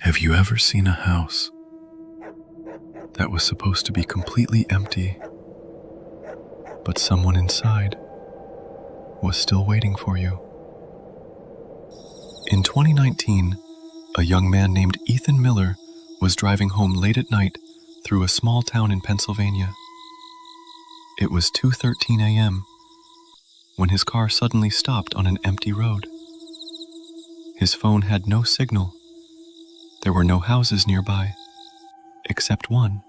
Have you ever seen a house that was supposed to be completely empty, but someone inside was still waiting for you? In 2019, a young man named Ethan Miller was driving home late at night through a small town in Pennsylvania. It was 2:13 a.m. when his car suddenly stopped on an empty road. His phone had no signal. There were no houses nearby, except one.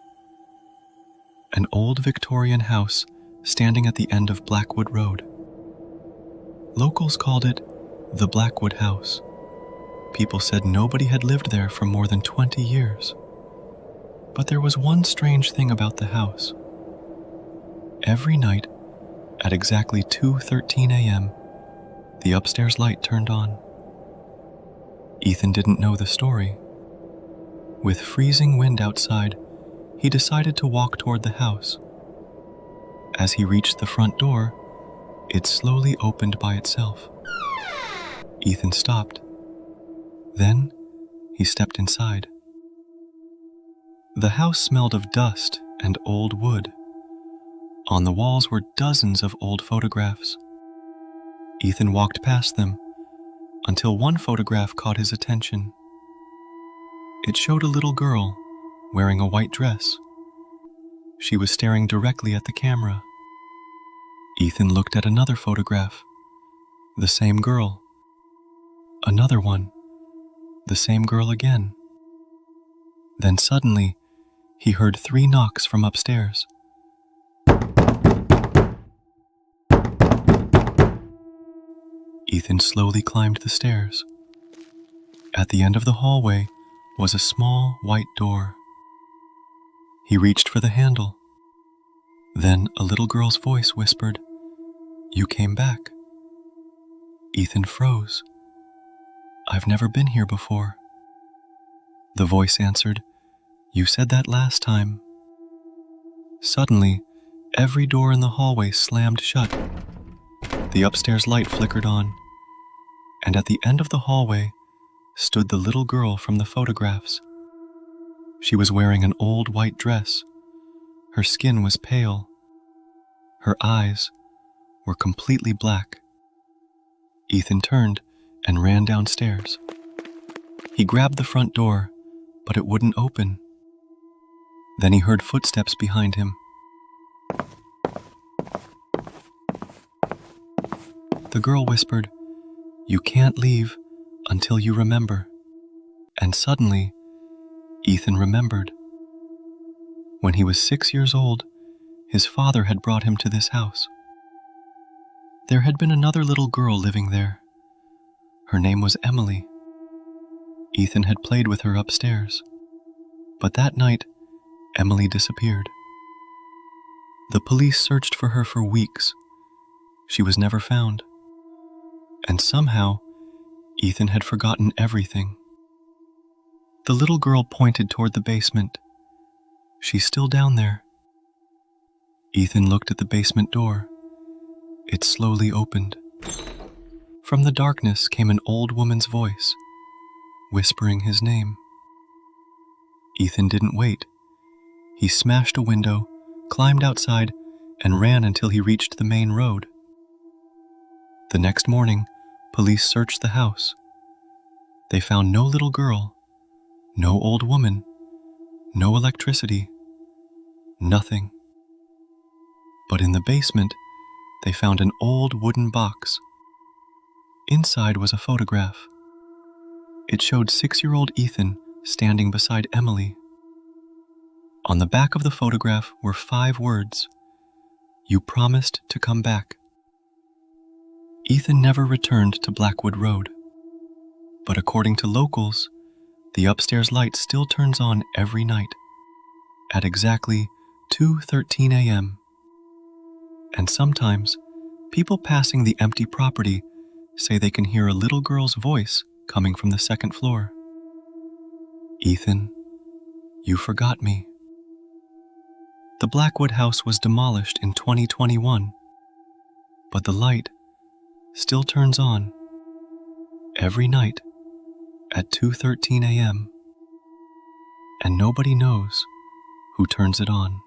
An old Victorian house standing at the end of Blackwood Road. Locals called it the Blackwood House. People said nobody had lived there for more than 20 years. But there was one strange thing about the house. Every night, at exactly 2:13 a.m., the upstairs light turned on. Ethan didn't know the story. With freezing wind outside, he decided to walk toward the house. As he reached the front door, it slowly opened by itself. Ethan stopped. Then, he stepped inside. The house smelled of dust and old wood. On the walls were dozens of old photographs. Ethan walked past them until one photograph caught his attention. It showed a little girl wearing a white dress. She was staring directly at the camera. Ethan looked at another photograph. The same girl. Another one. The same girl again. Then suddenly, he heard 3 knocks from upstairs. Ethan slowly climbed the stairs. At the end of the hallway was a small white door. He reached for the handle. Then a little girl's voice whispered, "You came back." Ethan froze. "I've never been here before." The voice answered, "You said that last time." Suddenly, every door in the hallway slammed shut. The upstairs light flickered on, and at the end of the hallway stood the little girl from the photographs. She was wearing an old white dress. Her skin was pale. Her eyes were completely black. Ethan turned and ran downstairs. He grabbed the front door, but it wouldn't open. Then he heard footsteps behind him. The girl whispered, "You can't leave until you remember." And suddenly, Ethan remembered. When he was 6 years old, his father had brought him to this house. There had been another little girl living there. Her name was Emily. Ethan had played with her upstairs. But that night, Emily disappeared. The police searched for her for weeks. She was never found. And somehow, Ethan had forgotten everything. The little girl pointed toward the basement. "She's still down there." Ethan looked at the basement door. It slowly opened. From the darkness came an old woman's voice, whispering his name. Ethan didn't wait. He smashed a window, climbed outside, and ran until he reached the main road. The next morning, police searched the house. They found no little girl, no old woman, no electricity, nothing. But in the basement, they found an old wooden box. Inside was a photograph. It showed 6-year-old Ethan standing beside Emily. On the back of the photograph were 5 words, "You promised to come back." Ethan never returned to Blackwood Road. But according to locals, the upstairs light still turns on every night at exactly 2:13 a.m. And sometimes, people passing the empty property say they can hear a little girl's voice coming from the 2nd floor. "Ethan, you forgot me." The Blackwood House was demolished in 2021, but the light still turns on every night at 2:13 a.m. and nobody knows who turns it on.